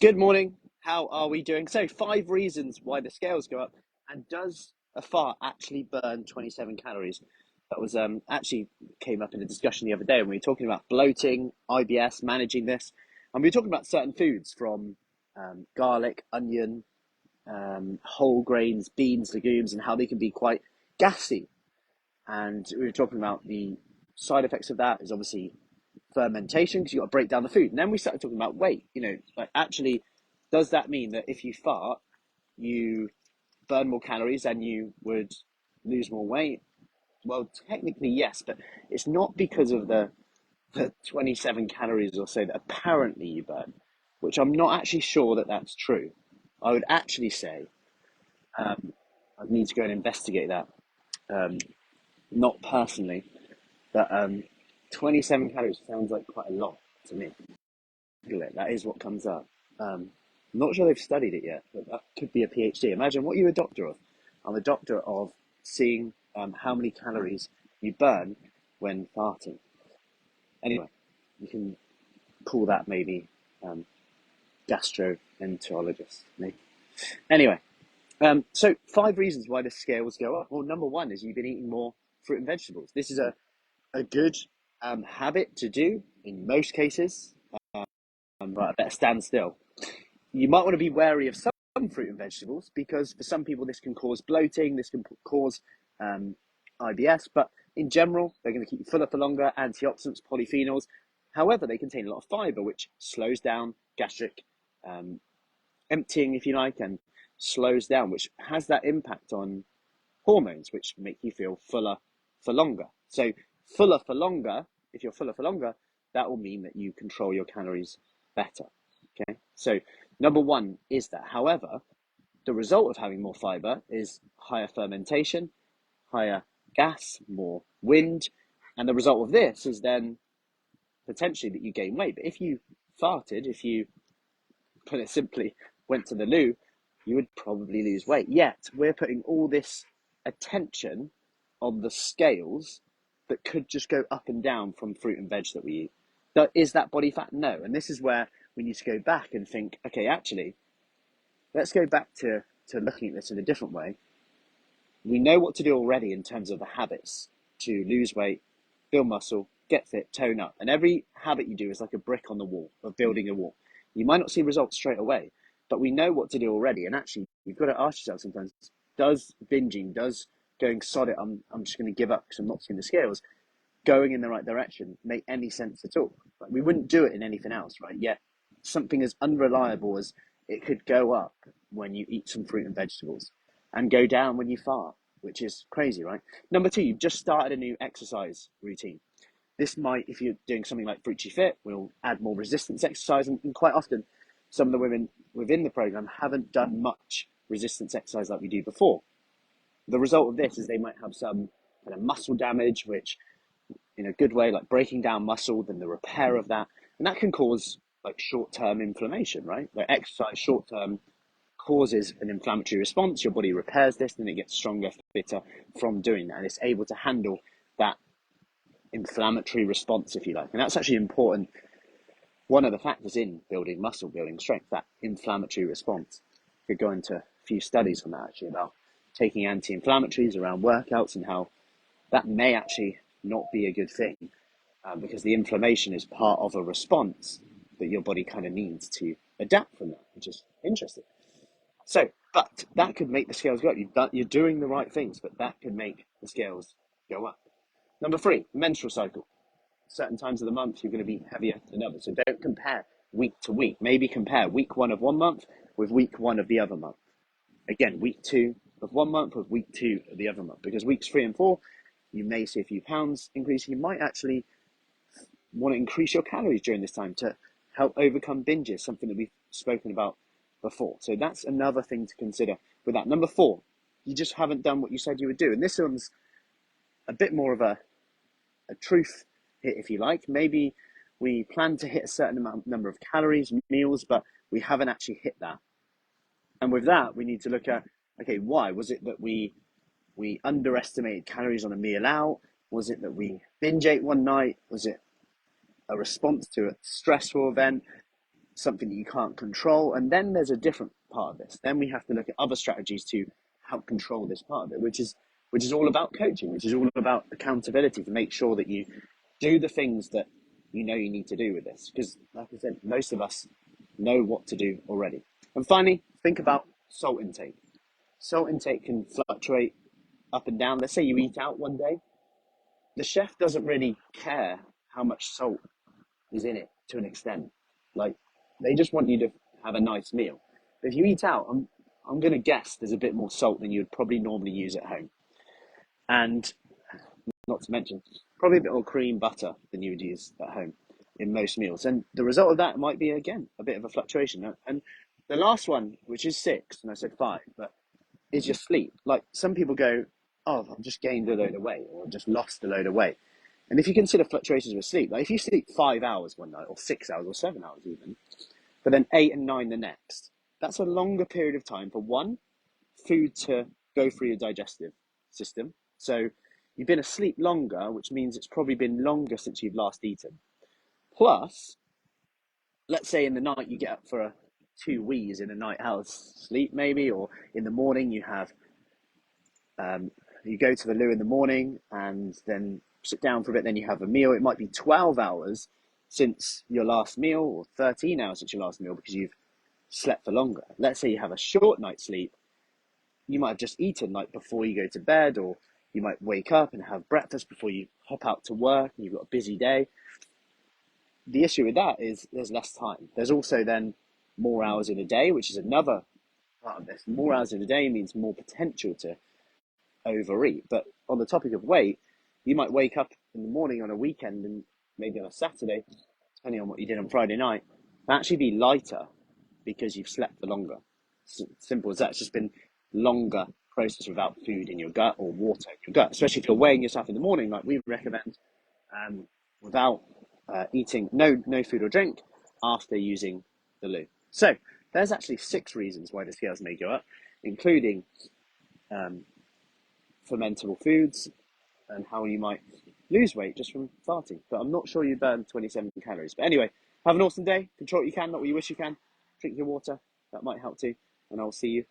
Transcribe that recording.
Good morning. How are we doing? So, 5 reasons why the scales go up. And does a fart actually burn 27 calories? That was actually came up in a discussion the other day when we were talking about bloating, IBS, managing this. And we were talking about certain foods from garlic, onion, whole grains, beans, legumes, and how they can be quite gassy. And we were talking about the side effects of that is obviously fermentation because you've got to break down the food. And then we started talking about weight. Like actually, does that mean that if you fart, you burn more calories and you would lose more weight? Well, technically, yes, but it's not because of the 27 calories or so that apparently you burn, which I'm not actually sure that that's true. I would actually say I need to go and investigate that. Um, Not personally, but 27 calories sounds like quite a lot to me. That is what comes up. I'm not sure they've studied it yet, but that could be a PhD. Imagine what you're a doctor of. I'm a doctor of seeing how many calories you burn when farting. Anyway, you can call that maybe um, gastroenterologist. Maybe. Anyway, so 5 reasons why the scales go up. Well, number one is you've been eating more fruit and vegetables. This is a good habit to do in most cases, but I better stand still. You might want to be wary of some fruit and vegetables because for some people this can cause bloating, this can cause um, IBS, but in general, they're going to keep you fuller for longer, antioxidants, polyphenols. However, they contain a lot of fiber, which slows down gastric um, emptying, if you like, and slows down, which has that impact on hormones, which make you feel fuller for longer. So, fuller for longer, if you're fuller for longer, that will mean that you control your calories better. Okay, so number one is that. However, the result of having more fiber is higher fermentation, higher gas, more wind, and the result of this is then potentially that you gain weight. But if you farted, if you put it simply, went to the loo, you would probably lose weight. Yet we're putting all this attention on the scales that could just go up and down from fruit and veg that we eat. Is that body fat? No. And this is where we need to go back and think, okay, actually, let's go back to looking at this in a different way. We know what to do already in terms of the habits to lose weight, build muscle, get fit, tone up. And every habit you do is like a brick on the wall of building a wall. You might not see results straight away, but we know what to do already. And actually, you've got to ask yourself sometimes, does binging, does going sod it, I'm just going to give up because I'm not seeing the scales, going in the right direction make any sense at all? Like, we wouldn't do it in anything else, right? Yet something as unreliable as it could go up when you eat some fruit and vegetables and go down when you fart, which is crazy, right? Number two, you've just started a new exercise routine. This might, if you're doing something like FruciFit, will add more resistance exercise. And quite often, some of the women within the program haven't done much resistance exercise like we do before. The result of this is they might have some kind of muscle damage, which in a good way, like breaking down muscle, then the repair of that. And that can cause like short-term inflammation, right? Like exercise short-term causes an inflammatory response. Your body repairs this, then it gets stronger, fitter from doing that. And it's able to handle that inflammatory response, if you like. And that's actually important. One of the factors in building muscle, building strength, that inflammatory response. We could go into a few studies on that actually about taking anti-inflammatories around workouts and how that may actually not be a good thing because the inflammation is part of a response that your body kind of needs to adapt from that, which is interesting. So, but that could make the scales go up. You're doing the right things, but that could make the scales go up. Number three, menstrual cycle. Certain times of the month, you're going to be heavier than others. So don't compare week to week. Maybe compare week one of one month with week one of the other month. Again, week two of one month with week two of the other month. Because weeks 3 and 4, you may see a few pounds increase. You might actually want to increase your calories during this time to help overcome binges, something that we've spoken about before. So that's another thing to consider with that. Number 4, you just haven't done what you said you would do. And this one's a bit more of a truth hit, if you like. Maybe we plan to hit a certain number of calories, meals, but we haven't actually hit that. And with that, we need to look at, okay, why? Was it that we underestimated calories on a meal out? Was it that we binge ate one night? Was it a response to a stressful event? something that you can't control. And then there's a different part of this. Then we have to look at other strategies to help control this part of it, which is all about coaching, which is all about accountability to make sure that you do the things that you know you need to do with this. Because like I said, most of us know what to do already. And finally, think about salt intake. Salt intake can fluctuate up and down. Let's say you eat out one day. The chef doesn't really care how much salt is in it to an extent. Like, they just want you to have a nice meal. But if you eat out, I'm going to guess there's a bit more salt than you'd probably normally use at home. And not to mention, probably a bit more cream butter than you would use at home in most meals. And the result of that might be, again, a bit of a fluctuation. And the last one, which is 6, and I said 5, but is your sleep. Like, some people go, oh, I've just gained a load of weight, or just lost a load of weight. And if you consider fluctuations with sleep, like if you sleep 5 hours one night, or 6 hours, or 7 hours even, but then 8 and 9 the next, that's a longer period of time for one, food to go through your digestive system. So you've been asleep longer, which means it's probably been longer since you've last eaten. Plus, let's say in the night you get up for 2 wees in a night hour's sleep maybe, or in the morning you have, you go to the loo in the morning and then sit down for a bit, then you have a meal. It might be 12 hours since your last meal, or 13 hours since your last meal, because you've slept for longer. Let's say you have a short night's sleep, you might have just eaten like before you go to bed, or you might wake up and have breakfast before you hop out to work and you've got a busy day. The issue with that is there's less time. There's also then more hours in a day, which is another part of this. More hours in a day means more potential to overeat. But on the topic of weight, you might wake up in the morning on a weekend, and maybe on a Saturday, depending on what you did on Friday night, and actually be lighter because you've slept for longer. Simple as that. It's just been longer process without food in your gut, or water in your gut, especially if you're weighing yourself in the morning, like we recommend, without eating no food or drink after using the loo. So there's actually 6 reasons why the scales may go up, including fermentable foods and how you might lose weight just from farting. But I'm not sure you burn 27 calories. But anyway, have an awesome day. Control what you can, not what you wish you can. Drink your water. That might help too. And I'll see you